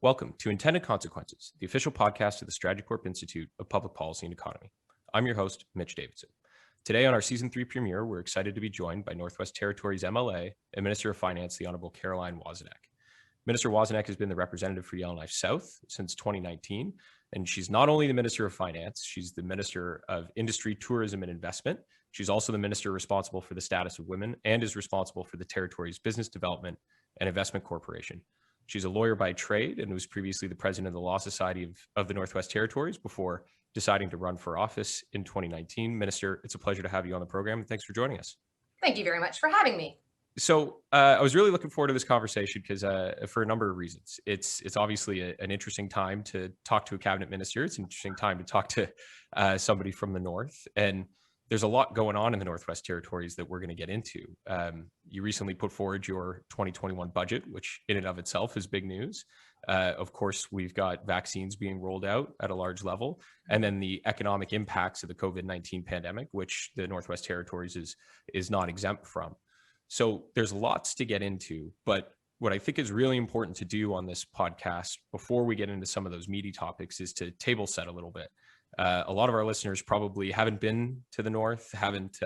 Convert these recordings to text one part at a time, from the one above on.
Welcome to Intended Consequences, the official podcast of the Strategicorp Institute of Public Policy and Economy. I'm your host, Mitch Davidson. Today on our Season 3 premiere, we're excited to be joined by Northwest Territories MLA and Minister of Finance, the Honourable Caroline Wawzonek. Minister Wawzonek has been the representative for Yellowknife South since 2019, and she's not only the Minister of Finance, she's the Minister of Industry, Tourism and Investment. She's also the Minister responsible for the status of women and is responsible for the territory's Business Development and Investment Corporation. She's a lawyer by trade and was previously the president of the Law Society of the Northwest Territories before deciding to run for office in 2019. Minister, it's a pleasure to have you on the program. Thanks for joining us. Thank you very much for having me. So I was really looking forward to this conversation because for a number of reasons. It's obviously an interesting time to talk to a cabinet minister. It's an interesting time to talk to somebody from the North. And there's a lot going on in the Northwest Territories that we're going to get into. You recently put forward your 2021 budget, which in and of itself is big news. Of course, we've got vaccines being rolled out at a large level, and then the economic impacts of the COVID-19 pandemic, which the Northwest Territories is not exempt from. So there's lots to get into, but what I think is really important to do on this podcast before we get into some of those meaty topics is to table set a little bit. A lot of our listeners probably haven't been to the North, haven't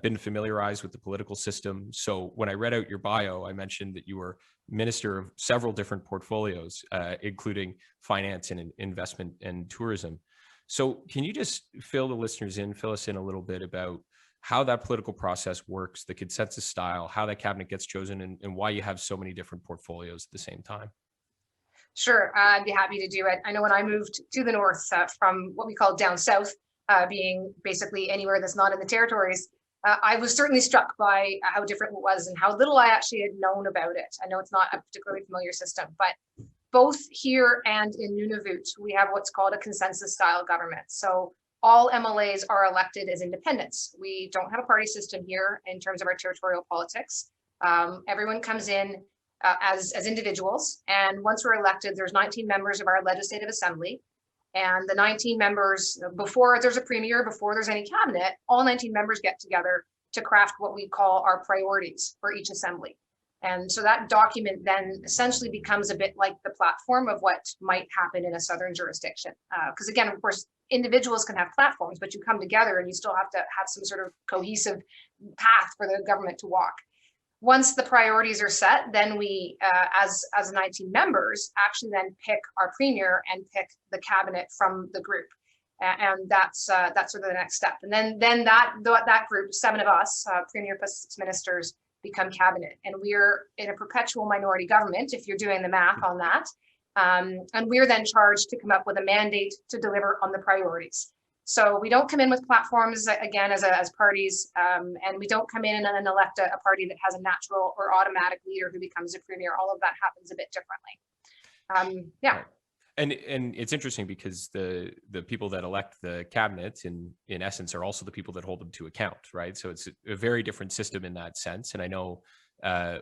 been familiarized with the political system. So when I read out your bio, I mentioned that you were minister of several different portfolios, including finance and investment and tourism. So can you just fill us in a little bit about how that political process works, the consensus style, how that cabinet gets chosen, and why you have so many different portfolios at the same time? Sure, I'd be happy to do it. I know when I moved to the North from what we call down south, being basically anywhere that's not in the territories, I was certainly struck by how different it was and how little I actually had known about it. I know it's not a particularly familiar system, but both here and in Nunavut, we have what's called a consensus style government. So all MLAs are elected as independents. We don't have a party system here in terms of our territorial politics. Everyone comes in as individuals, and once we're elected, there's 19 members of our legislative assembly, and the 19 members, before there's a premier, before there's any cabinet, all 19 members get together to craft what we call our priorities for each assembly. And so that document then essentially becomes a bit like the platform of what might happen in a southern jurisdiction. Because again, of course, individuals can have platforms, but you come together and you still have to have some sort of cohesive path for the government to walk. Once the priorities are set, then we, as 19 members, actually then pick our premier and pick the cabinet from the group, and that's sort of the next step. And then that group, 7 of us, premier plus 6 ministers, become cabinet, and we're in a perpetual minority government, if you're doing the math on that. And we're then charged to come up with a mandate to deliver on the priorities. So we don't come in with platforms, again, as parties, and we don't come in and elect a party that has a natural or automatic leader who becomes a premier. All of that happens a bit differently. Yeah. And it's interesting because the people that elect the cabinet in essence are also the people that hold them to account, right? So it's a very different system in that sense. And I know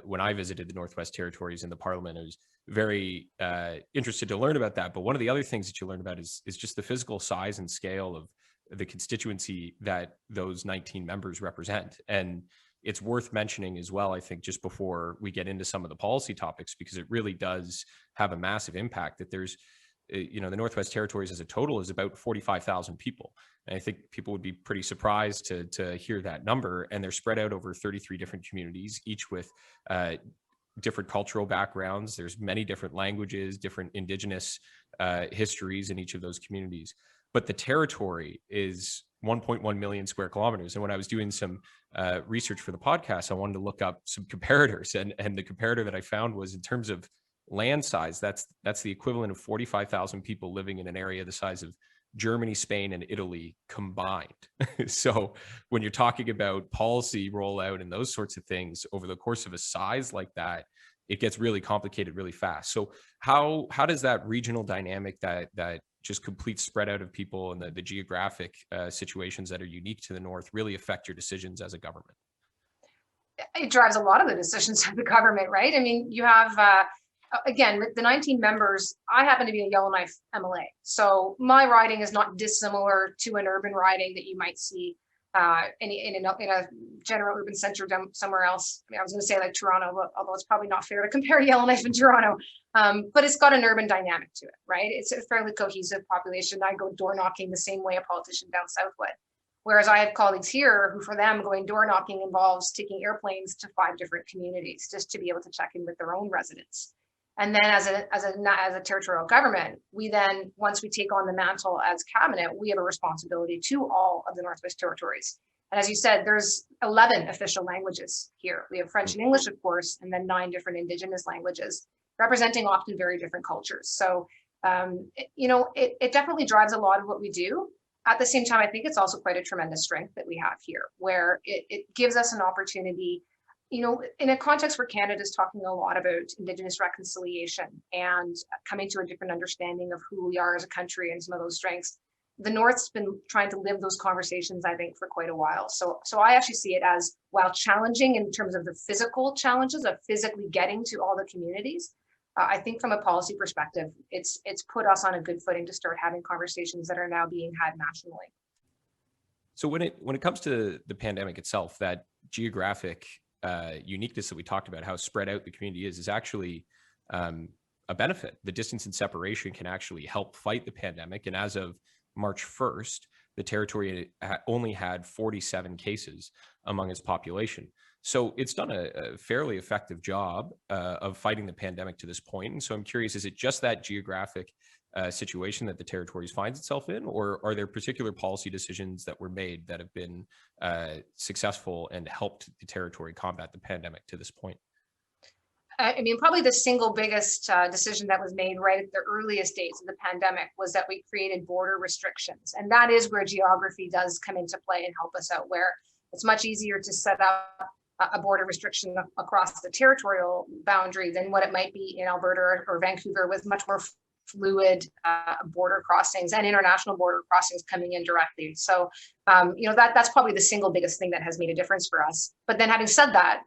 when I visited the Northwest Territories in the Parliament, I was very interested to learn about that. But one of the other things that you learn about is just the physical size and scale of the constituency that those 19 members represent. And it's worth mentioning as well, I think, just before we get into some of the policy topics, because it really does have a massive impact that there's, the Northwest Territories as a total is about 45,000 people. And I think people would be pretty surprised to hear that number. And they're spread out over 33 different communities, each with different cultural backgrounds. There's many different languages, different Indigenous histories in each of those communities. But the territory is 1.1 million square kilometers. And when I was doing some research for the podcast, I wanted to look up some comparators. And the comparator that I found was in terms of land size, that's the equivalent of 45,000 people living in an area the size of Germany, Spain, and Italy combined. So when you're talking about policy rollout and those sorts of things over the course of a size like that, it gets really complicated really fast. So how does that regional dynamic, that just complete spread out of people and the geographic situations that are unique to the North really affect your decisions as a government? It drives a lot of the decisions of the government, right? I mean, you have again, with the 19 members, I happen to be a Yellowknife MLA. So my riding is not dissimilar to an urban riding that you might see in a general urban center somewhere else. I mean, I was going to say like Toronto, although it's probably not fair to compare Yellowknife and Toronto, but it's got an urban dynamic to it, right? It's a fairly cohesive population. I go door knocking the same way a politician down south would. Whereas I have colleagues here who, for them, going door knocking involves taking airplanes to 5 different communities just to be able to check in with their own residents. And then as a territorial government, we then, once we take on the mantle as cabinet, we have a responsibility to all of the Northwest Territories. And as you said, there's 11 official languages here. We have French and English, of course, and then 9 different Indigenous languages, representing often very different cultures. So, it definitely drives a lot of what we do. At the same time, I think it's also quite a tremendous strength that we have here, where it gives us an opportunity, in a context where Canada is talking a lot about Indigenous reconciliation and coming to a different understanding of who we are as a country and some of those strengths. The North's been trying to live those conversations, I think, for quite a while. So I actually see it as, while challenging in terms of the physical challenges of physically getting to all the communities, I think from a policy perspective, it's put us on a good footing to start having conversations that are now being had nationally. So when it comes to the pandemic itself, that geographic uniqueness that we talked about, how spread out the community is actually a benefit. The distance and separation can actually help fight the pandemic. And as of March 1st, the territory only had 47 cases among its population. So it's done a fairly effective job of fighting the pandemic to this point. And so I'm curious, is it just that geographic situation that the territories finds itself in, or are there particular policy decisions that were made that have been successful and helped the territory combat the pandemic to this point? I mean, probably the single biggest decision that was made right at the earliest days of the pandemic was that we created border restrictions. And that is where geography does come into play and help us out, where it's much easier to set up a border restriction across the territorial boundary than what it might be in Alberta or Vancouver, with much more fluid border crossings and international border crossings coming in directly. So, that's probably the single biggest thing that has made a difference for us. But then having said that,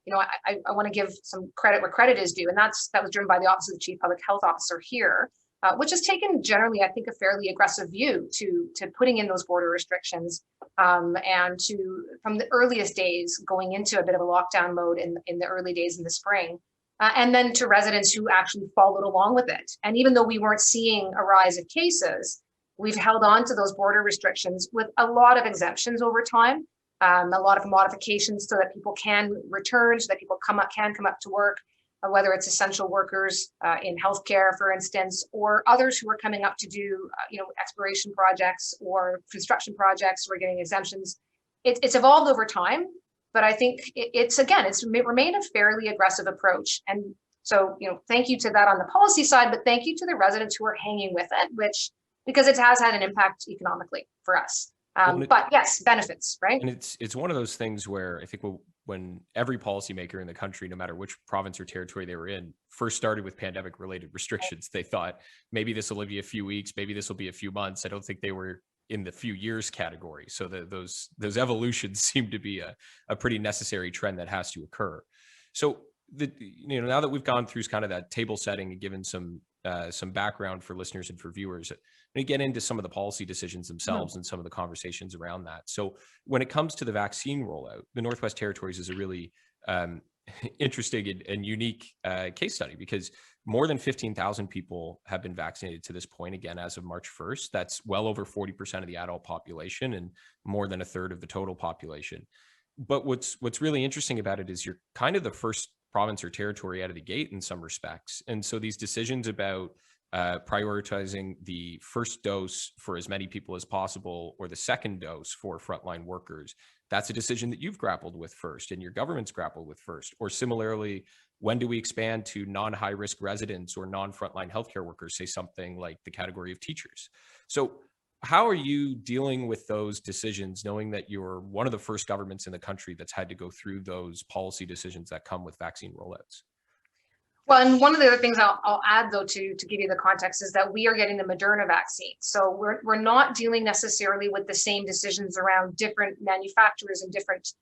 I want to give some credit where credit is due. And that was driven by the Office of the Chief Public Health Officer here, which has taken generally, I think, a fairly aggressive view to putting in those border restrictions and to, from the earliest days, going into a bit of a lockdown mode in the early days in the spring. And then to residents who actually followed along with it. And even though we weren't seeing a rise of cases, we've held on to those border restrictions with a lot of exemptions over time, a lot of modifications so that people can return, so that people can come up to work, whether it's essential workers in healthcare, for instance, or others who are coming up to do, exploration projects or construction projects, we're getting exemptions. It's evolved over time. But I think it's remained a fairly aggressive approach. And so, thank you to that on the policy side, but thank you to the residents who are hanging with it, because it has had an impact economically for us. But yes, benefits, right? And it's one of those things where I think when every policymaker in the country, no matter which province or territory they were in, first started with pandemic related restrictions, they thought maybe this will be a few weeks, maybe this will be a few months. I don't think they were in the few years category. So those evolutions seem to be a pretty necessary trend that has to occur. So now that we've gone through kind of that table setting and given some background for listeners and for viewers, we get into some of the policy decisions themselves and some of the conversations around that. So when it comes to the vaccine rollout, the Northwest Territories is a really interesting and unique case study, because more than 15,000 people have been vaccinated to this point, again, as of March 1st. That's well over 40% of the adult population and more than a third of the total population. But what's really interesting about it is you're kind of the first province or territory out of the gate in some respects. And so these decisions about prioritizing the first dose for as many people as possible, or the second dose for frontline workers, that's a decision that you've grappled with first and your government's grappled with first. Or similarly, when do we expand to non-high risk residents or non-frontline healthcare workers, say something like the category of teachers? So how are you dealing with those decisions, knowing that you're one of the first governments in the country that's had to go through those policy decisions that come with vaccine rollouts? Well, and one of the other things I'll add, though, to give you the context, is that we are getting the Moderna vaccine. So we're not dealing necessarily with the same decisions around different manufacturers and different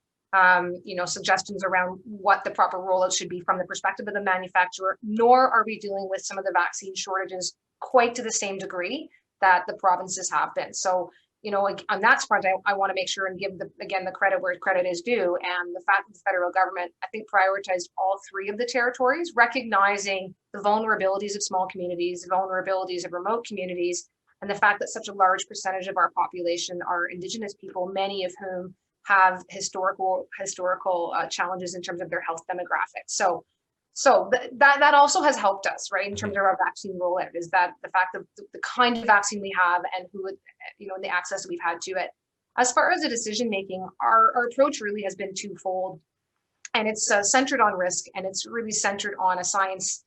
suggestions around what the proper rollout should be from the perspective of the manufacturer, nor are we dealing with some of the vaccine shortages quite to the same degree that the provinces have been. So, on that front, I want to make sure and give again the credit where credit is due. And the fact that the federal government, I think, prioritized all three of the territories, recognizing the vulnerabilities of small communities, the vulnerabilities of remote communities, and the fact that such a large percentage of our population are Indigenous people, many of whom have historical challenges in terms of their health demographics. So that also has helped us, right, in terms of our vaccine rollout, is that the fact that the kind of vaccine we have and and the access that we've had to it. As far as the decision making, our approach really has been twofold, and it's centered on risk, and it's really centered on a science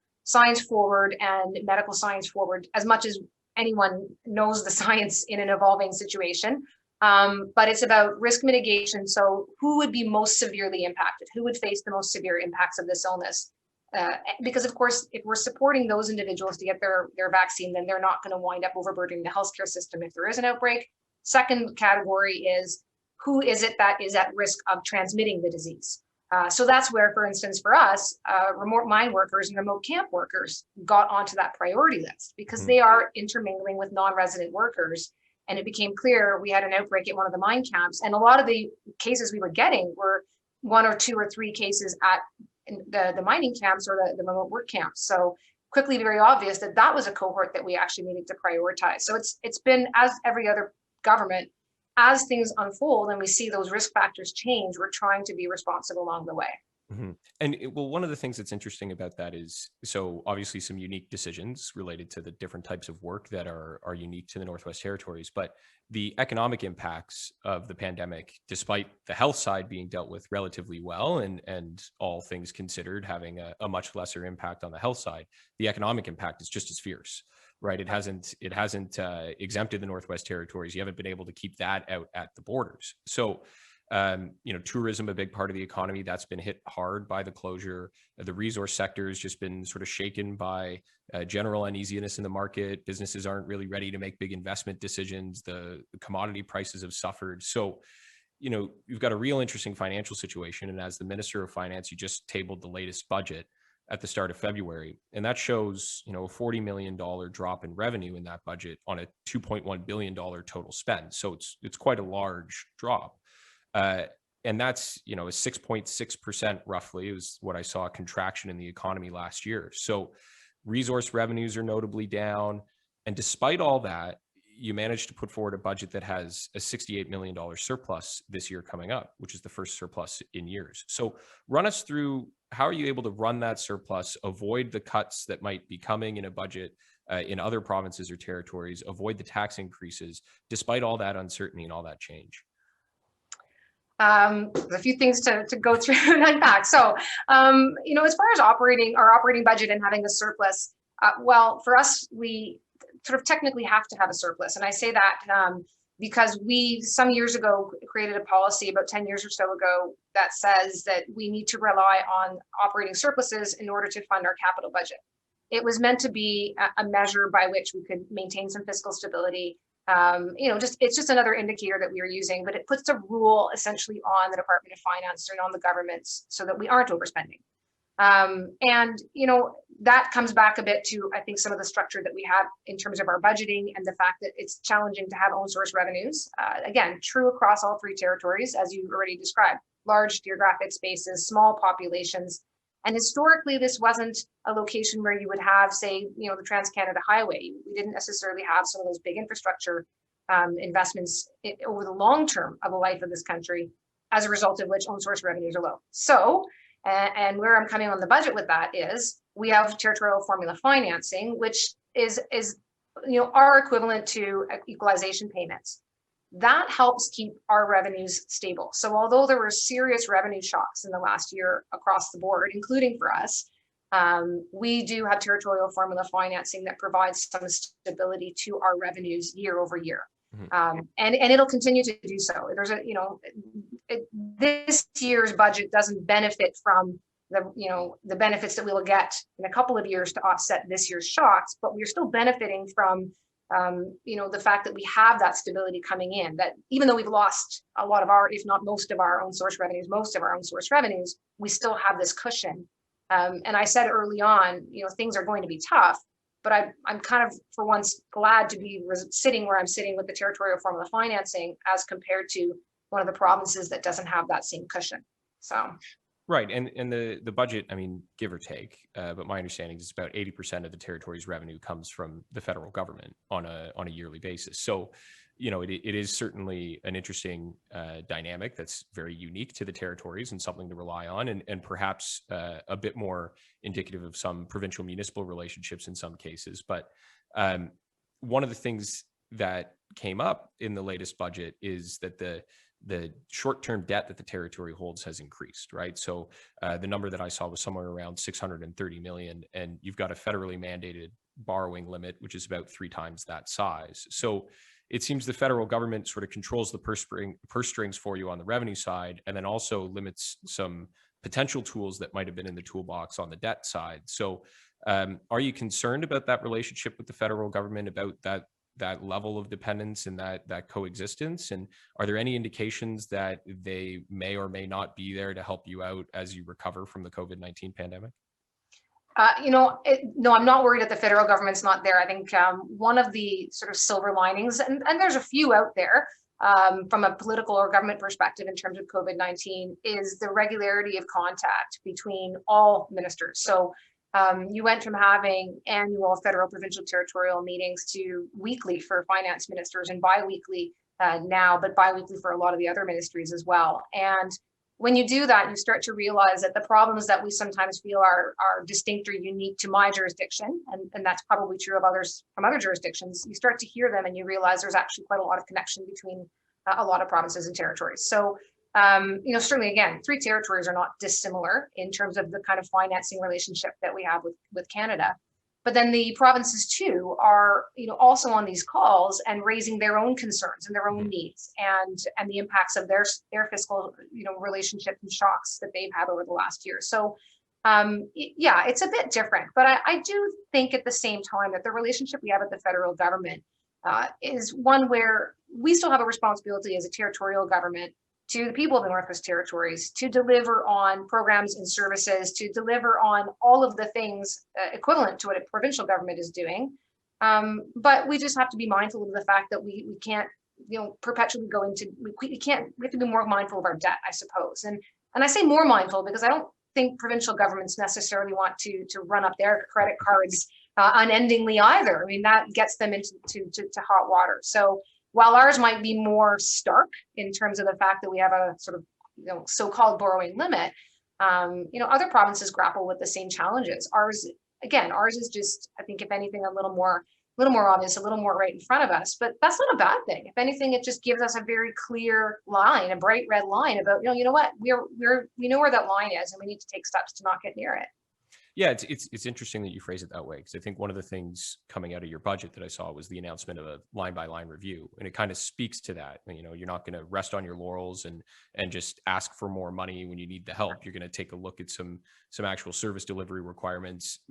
forward and medical science forward, as much as anyone knows the science in an evolving situation. But it's about risk mitigation. So who would be most severely impacted? Who would face the most severe impacts of this illness? Because of course, if we're supporting those individuals to get their vaccine, then they're not going to wind up overburdening the healthcare system if there is an outbreak. Second category is who is it that is at risk of transmitting the disease? So that's where, for instance, for us, remote mine workers and remote camp workers got onto that priority list because they are intermingling with non-resident workers. And it became clear we had an outbreak at one of the mine camps. And a lot of the cases we were getting were 1 or 2 or 3 cases at the mining camps or the remote work camps. So quickly, very obvious that was a cohort that we actually needed to prioritize. So it's been, as every other government, as things unfold and we see those risk factors change, we're trying to be responsive along the way. And one of the things that's interesting about that is, so obviously some unique decisions related to the different types of work that are unique to the Northwest Territories, but the economic impacts of the pandemic, despite the health side being dealt with relatively well and all things considered having a much lesser impact on the health side, the economic impact is just as fierce, right? It hasn't exempted the Northwest Territories. You haven't been able to keep that out at the borders. So tourism, a big part of the economy, that's been hit hard by the closure. The resource sector has just been sort of shaken by general uneasiness in the market. Businesses aren't really ready to make big investment decisions. The commodity prices have suffered. So, you've got a real interesting financial situation. And as the Minister of Finance, you just tabled the latest budget at the start of February. And that shows, a $40 million drop in revenue in that budget on a $2.1 billion total spend. So it's quite a large drop. And that's, a 6.6% roughly is what I saw a contraction in the economy last year. So resource revenues are notably down. And despite all that, you managed to put forward a budget that has a $68 million surplus this year coming up, which is the first surplus in years. So run us through, how are you able to run that surplus, avoid the cuts that might be coming in a budget in other provinces or territories, avoid the tax increases, despite all that uncertainty and all that change? There's a few things to go through and unpack. So, as far as our operating budget and having a surplus, well, for us, we sort of technically have to have a surplus. And I say that because we, some years ago, created a policy about 10 years or so ago that says that we need to rely on operating surpluses in order to fund our capital budget. It was meant to be a measure by which we could maintain some fiscal stability. It's just another indicator that we are using, but it puts a rule essentially on the Department of Finance and on the governments so that we aren't overspending. That comes back a bit to, I think, some of the structure that we have in terms of our budgeting and the fact that it's challenging to have own source revenues. Again, true across all 3 territories, as you already described, large geographic spaces, small populations. And historically, this wasn't a location where you would have, say, the Trans-Canada Highway. We didn't necessarily have some of those big infrastructure investments over the long term of the life of this country, as a result of which own source revenues are low. So, and where I'm coming on the budget with that is we have territorial formula financing, which is our equivalent to equalization payments. That helps keep our revenues stable. So although there were serious revenue shocks in the last year across the board, including for us, we do have territorial formula financing that provides some stability to our revenues year over year. And it'll continue to do so. There's this year's budget doesn't benefit from the benefits that we will get in a couple of years to offset this year's shocks, but we're still benefiting from the fact that we have that stability coming in, that even though we've lost a lot of our, if not most of our own source revenues, we still have this cushion. And I said early on, things are going to be tough, But I'm kind of, for once, glad to be sitting where I'm sitting with the territorial formula financing as compared to one of the provinces that doesn't have that same cushion. So. Right, and the budget, I mean, give or take, but my understanding is about 80% of the territory's revenue comes from the federal government on a yearly basis. So, you know, it is certainly an interesting dynamic that's very unique to the territories and something to rely on, and perhaps a bit more indicative of some provincial municipal relationships in some cases. But one of the things that came up in the latest budget is that the short-term debt that the territory holds has increased, right? So the number that I saw was somewhere around 630 million, and you've got a federally mandated borrowing limit, which is about 3 times that size. So it seems the federal government sort of controls the purse strings for you on the revenue side, and then also limits some potential tools that might have been in the toolbox on the debt side. So are you concerned about that relationship with the federal government, about that level of dependence and that coexistence? And are there any indications that they may or may not be there to help you out as you recover from the COVID-19 pandemic? No, I'm not worried that the federal government's not there. I think one of the sort of silver linings, and there's a few out there from a political or government perspective in terms of COVID-19, is the regularity of contact between all ministers. So you went from having annual federal, provincial, territorial meetings to weekly for finance ministers and biweekly now, but biweekly for a lot of the other ministries as well. And when you do that, you start to realize that the problems that we sometimes feel are distinct or unique to my jurisdiction, and that's probably true of others from other jurisdictions, you start to hear them and you realize there's actually quite a lot of connection between a lot of provinces and territories. So certainly, again, 3 territories are not dissimilar in terms of the kind of financing relationship that we have with Canada. But then the provinces too are, also on these calls and raising their own concerns and their own needs and the impacts of their fiscal, relationship and shocks that they've had over the last year. So, yeah, it's a bit different. But I do think at the same time that the relationship we have with the federal government is one where we still have a responsibility as a territorial government to the people of the Northwest Territories to deliver on programs and services, to deliver on all of the things equivalent to what a provincial government is doing. But we just have to be mindful of the fact that we can't, perpetually go into, we have to be more mindful of our debt, I suppose. And I say more mindful because I don't think provincial governments necessarily want to run up their credit cards unendingly either. I mean, that gets them into hot water. So while ours might be more stark in terms of the fact that we have a sort of so-called borrowing limit, other provinces grapple with the same challenges. Ours is just, I think, if anything, a little more obvious, a little more right in front of us. But that's not a bad thing. If anything, it just gives us a very clear line, a bright red line about, you know what, we know where that line is, and we need to take steps to not get near it. Yeah, it's interesting that you phrase it that way, because I think one of the things coming out of your budget that I saw was the announcement of a line-by-line review, and it kind of speaks to that. You're not going to rest on your laurels and just ask for more money when you need the help. You're going to take a look at some actual service delivery requirements,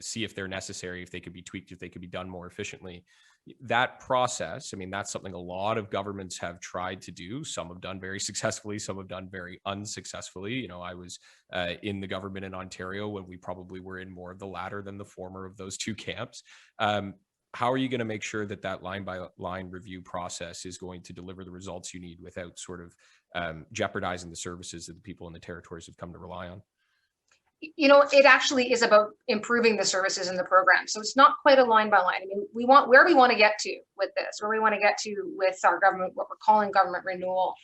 see if they're necessary, if they could be tweaked, if they could be done more efficiently. That process, that's something a lot of governments have tried to do. Some have done very successfully, some have done very unsuccessfully. I was in the government in Ontario when we probably were in more of the latter than the former of those 2 camps. How are you going to make sure that line by line review process is going to deliver the results you need without sort of jeopardizing the services that the people in the territories have come to rely on? It actually is about improving the services in the program. So it's not quite a line by line. We want to get to with this, where we want to get to with our government, what we're calling government renewal,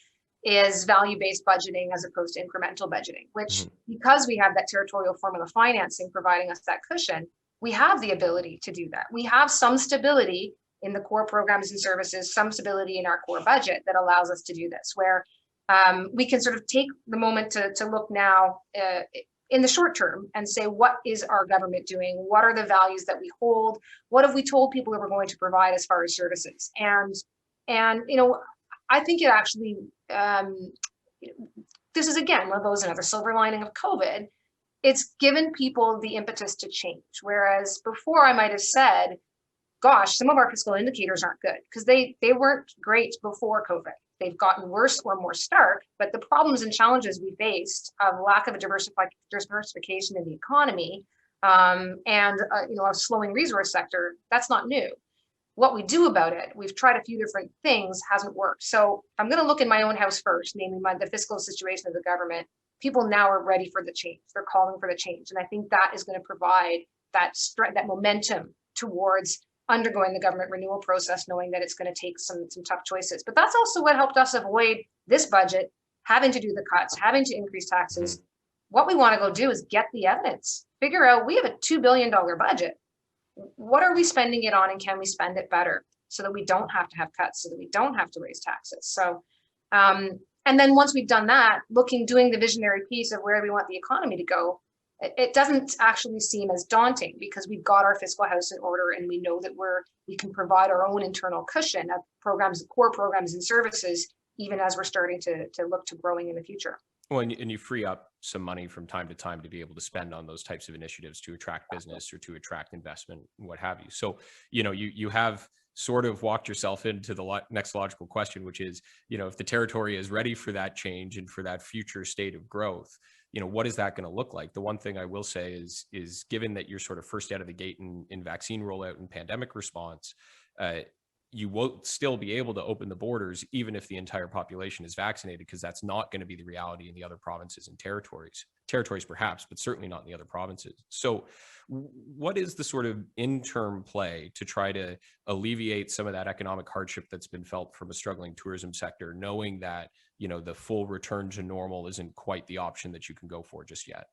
is value-based budgeting as opposed to incremental budgeting, which because we have that territorial formula financing providing us that cushion, we have the ability to do that. We have some stability in the core programs and services, some stability in our core budget that allows us to do this, where we can sort of take the moment to look now in the short term and say, what is our government doing? What are the values that we hold? What have we told people that we're going to provide as far as services? And I think it actually, this is again, one of those, another silver lining of COVID. It's given people the impetus to change. Whereas before I might have said, gosh, some of our fiscal indicators aren't good because they weren't great before COVID. They've gotten worse or more stark, but the problems and challenges we faced of lack of a diversification in the economy, and a slowing resource sector. That's not new. What we do about it, we've tried a few different things, hasn't worked. So I'm going to look in my own house first, namely the fiscal situation of the government. People now are ready for the change. They're calling for the change. And I think that is going to provide that momentum towards undergoing the government renewal process, knowing that it's going to take some tough choices. But that's also what helped us avoid this budget having to do the cuts, having to increase taxes. Mm-hmm. What we want to go do is get the evidence, figure out we have a $2 billion budget. What are we spending it on, and can we spend it better so that we don't have to have cuts, so that we don't have to raise taxes? So, and then once we've done that, doing the visionary piece of where we want the economy to go, it doesn't actually seem as daunting because we've got our fiscal house in order, and we know that we can provide our own internal cushion of programs, core programs and services, even as we're starting to look to growing in the future. Well, and you free up some money from time to time to be able to spend on those types of initiatives to attract business or to attract investment and what have you. So, you have sort of walked yourself into the next logical question, which is, if the territory is ready for that change and for that future state of growth, what is that going to look like? The one thing I will say is given that you're sort of first out of the gate in vaccine rollout and pandemic response, you won't still be able to open the borders even if the entire population is vaccinated, because that's not going to be the reality in the other provinces and territories perhaps, but certainly not in the other provinces. So what is the sort of interim play to try to alleviate some of that economic hardship that's been felt from a struggling tourism sector, knowing that, the full return to normal isn't quite the option that you can go for just yet?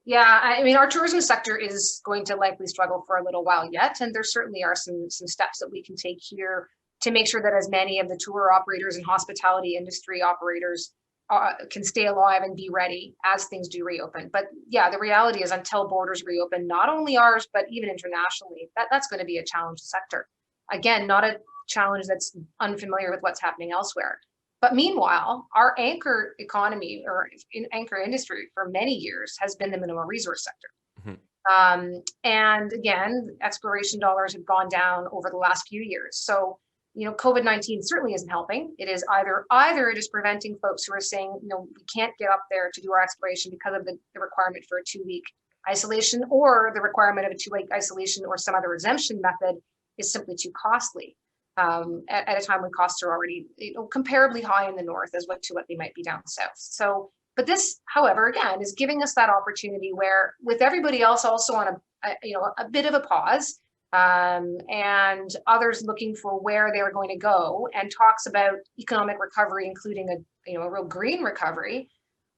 Yeah, I mean, our tourism sector is going to likely struggle for a little while yet, and there certainly are some steps that we can take here to make sure that as many of the tour operators and hospitality industry operators can stay alive and be ready as things do reopen. But yeah, the reality is until borders reopen, not only ours, but even internationally, that's going to be a challenged sector. Again, not a challenge that's unfamiliar with what's happening elsewhere. But meanwhile, our anchor economy or anchor industry for many years has been the mineral resource sector. Mm-hmm. And again, exploration dollars have gone down over the last few years. So, COVID-19 certainly isn't helping. It is either it is preventing folks who are saying, we can't get up there to do our exploration because of the requirement for a 2-week isolation, or the requirement of a 2-week isolation or some other exemption method is simply too costly. At a time when costs are already comparably high in the north as what they might be down south. So, but this, however, again, is giving us that opportunity where, with everybody else also on a bit of a pause, and others looking for where they were going to go, and talks about economic recovery, including a real green recovery,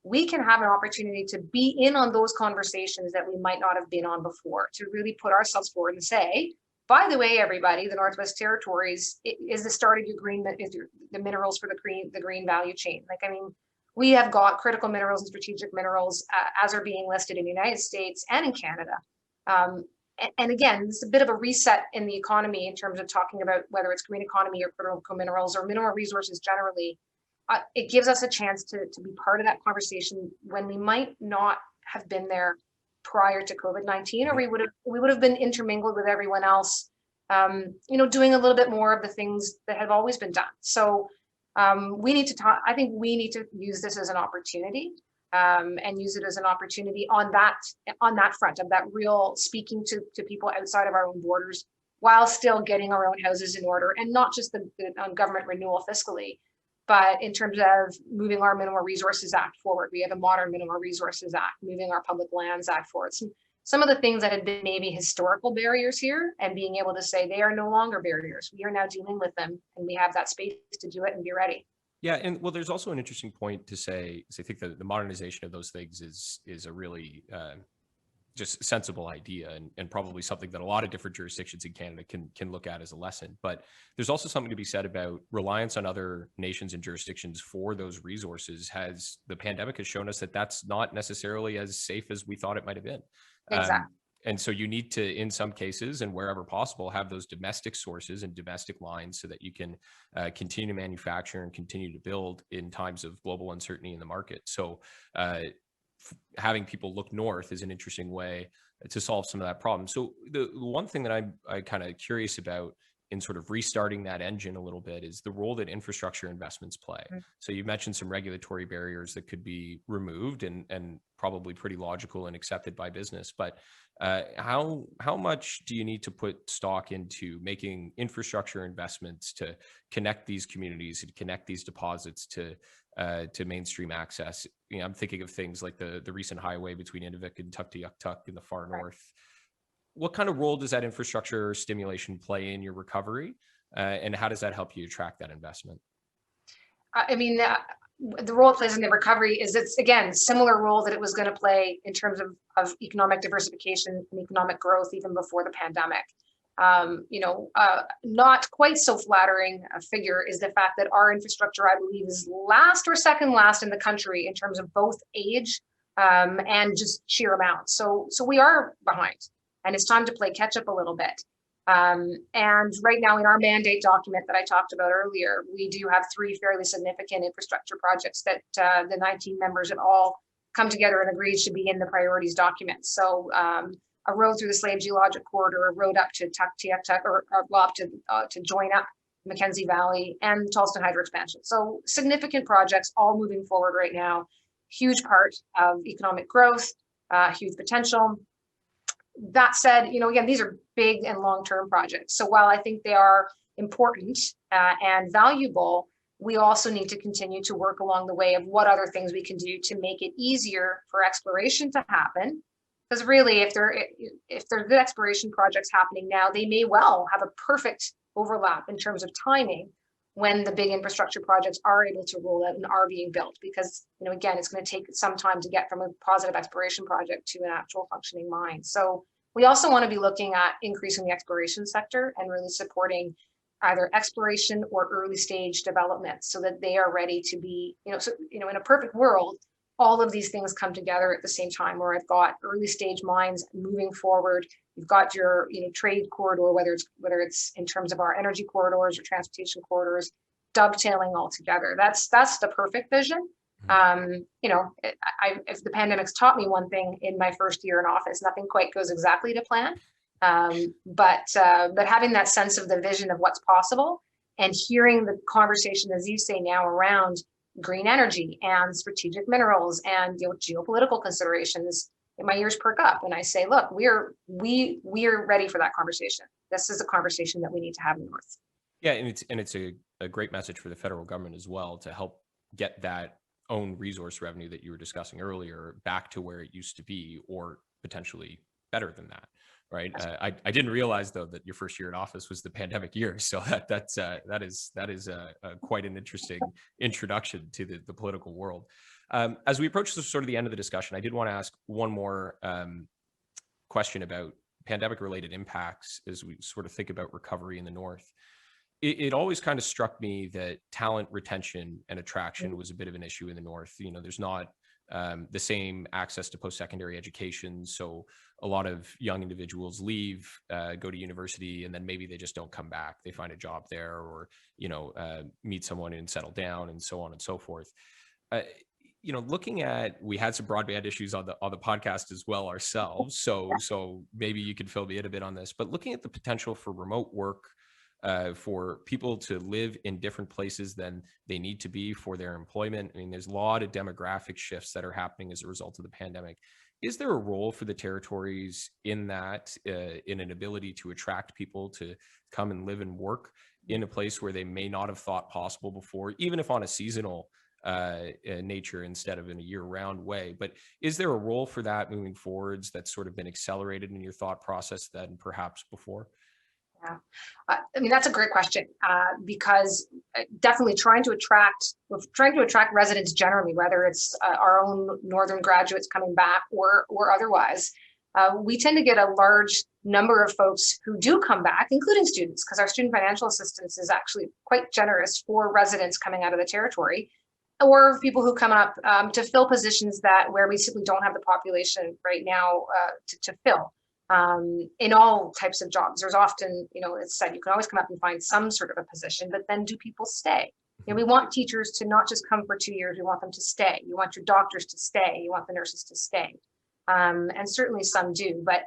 we can have an opportunity to be in on those conversations that we might not have been on before, to really put ourselves forward and say, by the way, everybody, the Northwest Territories is the start of the minerals for the green value chain. We have got critical minerals and strategic minerals as are being listed in the United States and in Canada. And again, this is a bit of a reset in the economy in terms of talking about whether it's green economy or critical minerals or mineral resources generally. It gives us a chance to be part of that conversation when we might not have been there prior to COVID-19, or we would have been intermingled with everyone else, doing a little bit more of the things that have always been done. So we need to talk. I think we need to use this as an opportunity, and use it as an opportunity on that front of that real speaking to people outside of our own borders, while still getting our own houses in order, and not just the government renewal fiscally, but in terms of moving our Mineral Resources Act forward. We have a modern Mineral Resources Act, moving our Public Lands Act forward. Some of the things that had been maybe historical barriers here, and being able to say they are no longer barriers. We are now dealing with them, and we have that space to do it and be ready. Yeah, and well, there's also an interesting point to say, because I think that the modernization of those things is a really just sensible idea, and probably something that a lot of different jurisdictions in Canada can look at as a lesson. But there's also something to be said about reliance on other nations and jurisdictions for those resources. The pandemic has shown us that that's not necessarily as safe as we thought it might have been. Exactly. And so you need to, in some cases and wherever possible, have those domestic sources and domestic lines so that you can continue to manufacture and continue to build in times of global uncertainty in the market. So having people look north is an interesting way to solve some of that problem. So the one thing that I'm kind of curious about in sort of restarting that engine a little bit is the role that infrastructure investments play. So you mentioned some regulatory barriers that could be removed and probably pretty logical and accepted by business. But how much do you need to put stock into making infrastructure investments to connect these communities and connect these deposits to mainstream access? You know, I'm thinking of things like the recent highway between Inuvik and Tuktoyaktuk in the far north. What kind of role does that infrastructure stimulation play in your recovery? And how does that help you attract that investment? I mean, the role it plays in the recovery is it's, again, similar role that it was going to play in terms of economic diversification and economic growth even before the pandemic. Not quite so flattering a figure is the fact that our infrastructure, I believe, is last or second last in the country in terms of both age and just sheer amount. So we are behind, and it's time to play catch up a little bit. And right now in our mandate document that I talked about earlier, we do have 3 fairly significant infrastructure projects that the 19 members have all come together and agreed should be in the priorities document. So a road through the Slave Geologic Corridor, a road up to Tuktoyaktuk, or up to join up Mackenzie Valley, and Tallston Hydro expansion. So significant projects all moving forward right now. Huge part of economic growth, huge potential. That said, again, these are big and long-term projects. So while I think they are important and valuable, we also need to continue to work along the way of what other things we can do to make it easier for exploration to happen. Because really, if there are good exploration projects happening now, they may well have a perfect overlap in terms of timing when the big infrastructure projects are able to roll out and are being built. Because, again, it's going to take some time to get from a positive exploration project to an actual functioning mine. So we also want to be looking at increasing the exploration sector and really supporting either exploration or early stage development so that they are ready to be, in a perfect world, all of these things come together at the same time, where I've got early stage mines moving forward. You've got your, trade corridor, whether it's in terms of our energy corridors or transportation corridors, dovetailing all together. That's the perfect vision. If the pandemic's taught me one thing in my first year in office, nothing quite goes exactly to plan. But having that sense of the vision of what's possible and hearing the conversation, as you say now, around green energy and strategic minerals and geopolitical considerations, my ears perk up and I say, look, we're ready for that conversation. This is a conversation that we need to have in the North. Yeah, and it's a great message for the federal government as well to help get that own resource revenue that you were discussing earlier back to where it used to be, or potentially better than that. Right. I didn't realize though that your first year in office was the pandemic year, so that is quite an interesting introduction to the political world. As we approach sort of the end of the discussion, I did want to ask one more question about pandemic-related impacts as we sort of think about recovery in the North. It always kind of struck me that talent retention and attraction was a bit of an issue in the North. There's not the same access to post-secondary education. So a lot of young individuals leave, go to university, and then maybe they just don't come back. They find a job there, or, meet someone and settle down, and so on and so forth. Looking at, we had some broadband issues on the podcast as well ourselves. So maybe you could fill me in a bit on this, but looking at the potential for remote work, for people to live in different places than they need to be for their employment. I mean, there's a lot of demographic shifts that are happening as a result of the pandemic. Is there a role for the territories in that, in an ability to attract people to come and live and work in a place where they may not have thought possible before, even if on a seasonal nature instead of in a year-round way? But is there a role for that moving forwards that's sort of been accelerated in your thought process than perhaps before? Yeah, I mean, that's a great question, because definitely trying to attract residents generally, whether it's our own Northern graduates coming back or otherwise, we tend to get a large number of folks who do come back, including students, because our student financial assistance is actually quite generous for residents coming out of the territory, or people who come up to fill positions where we simply don't have the population right now to fill. In all types of jobs, there's often, it's said you can always come up and find some sort of a position, but then do people stay? We want teachers to not just come for 2 years, we want them to stay. You want your doctors to stay, you want the nurses to stay. And certainly some do, but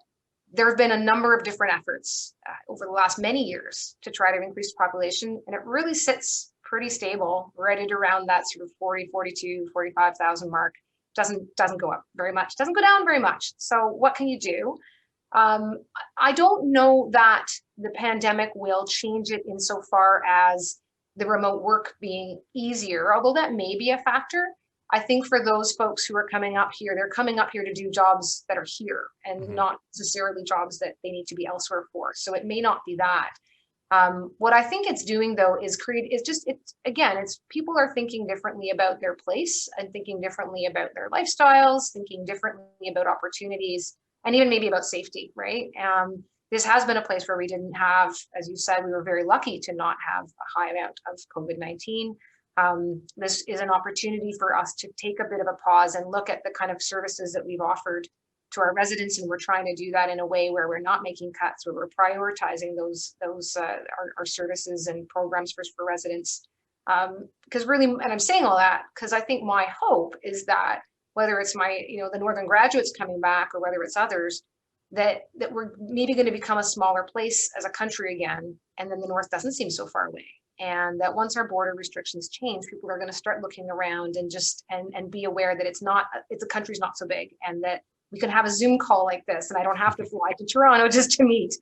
there have been a number of different efforts over the last many years to try to increase the population, and it really sits pretty stable right at around that sort of 40, 42, 45,000 mark. Doesn't go up very much, doesn't go down very much. So what can you do? I don't know that the pandemic will change it insofar as the remote work being easier, although that may be a factor. I think for those folks who are coming up here, they're coming up here to do jobs that are here and not necessarily jobs that they need to be elsewhere for. So it may not be that. What I think it's doing though is it's people are thinking differently about their place and thinking differently about their lifestyles, thinking differently about opportunities, and even maybe about safety, right? This has been a place where we didn't have, as you said, we were very lucky to not have a high amount of COVID-19. This is an opportunity for us to take a bit of a pause and look at the kind of services that we've offered to our residents, and we're trying to do that in a way where we're not making cuts, where we're prioritizing our services and programs for residents. Because really, and I'm saying all that because I think my hope is that whether it's the Northern graduates coming back or whether it's others, that we're maybe going to become a smaller place as a country again, and then the North doesn't seem so far away. And that once our border restrictions change, people are going to start looking around and and be aware that the country's not so big, and that we can have a Zoom call like this, and I don't have to fly to Toronto just to meet,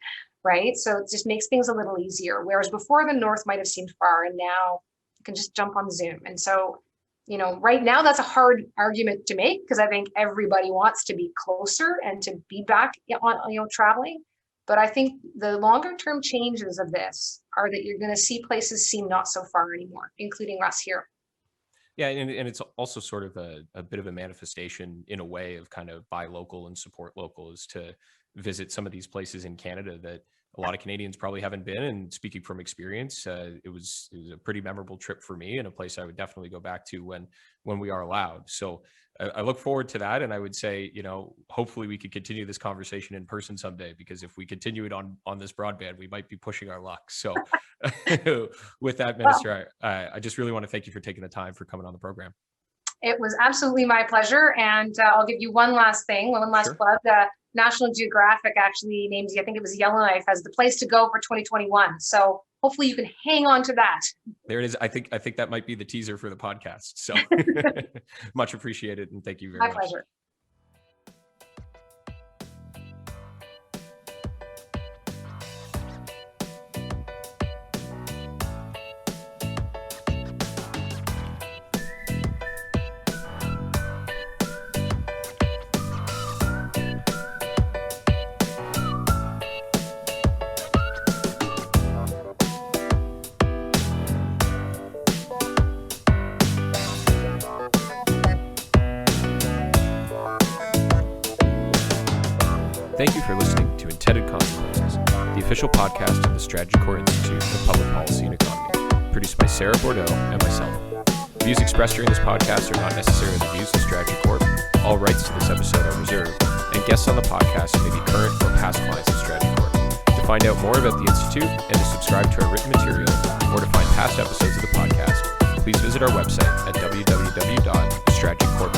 right? So it just makes things a little easier. Whereas before, the North might have seemed far, and now you can just jump on Zoom. And so, right now that's a hard argument to make because I think everybody wants to be closer and to be back on, traveling. But I think the longer term changes of this are that you're going to see places seem not so far anymore, including us here. Yeah, and it's also sort of a bit of a manifestation in a way of kind of buy local and support local, is to visit some of these places in Canada that a lot of Canadians probably haven't been. And speaking from experience, it was a pretty memorable trip for me, and a place I would definitely go back to when we are allowed. So I look forward to that. And I would say, hopefully we could continue this conversation in person someday, because if we continue it on this broadband, we might be pushing our luck. So with that, Minister, I just really want to thank you for taking the time for coming on the program. It was absolutely my pleasure. And I'll give you one last Sure. plug. National Geographic actually named, I think it was Yellowknife, as the place to go for 2021. So hopefully you can hang on to that. There it is. I think that might be the teaser for the podcast. So much appreciated. And thank you very much. My pleasure. Thank you for listening to Intended Consequences, the official podcast of the Strategy Corps Institute of Public Policy and Economy, produced by Sarah Bordeaux and myself. Views expressed during this podcast are not necessarily the views of Strategy Corp. All rights to this episode are reserved, and guests on the podcast may be current or past clients of Strategy Corp. To find out more about the Institute and to subscribe to our written material, or to find past episodes of the podcast, please visit our website at www.strategycorp.com.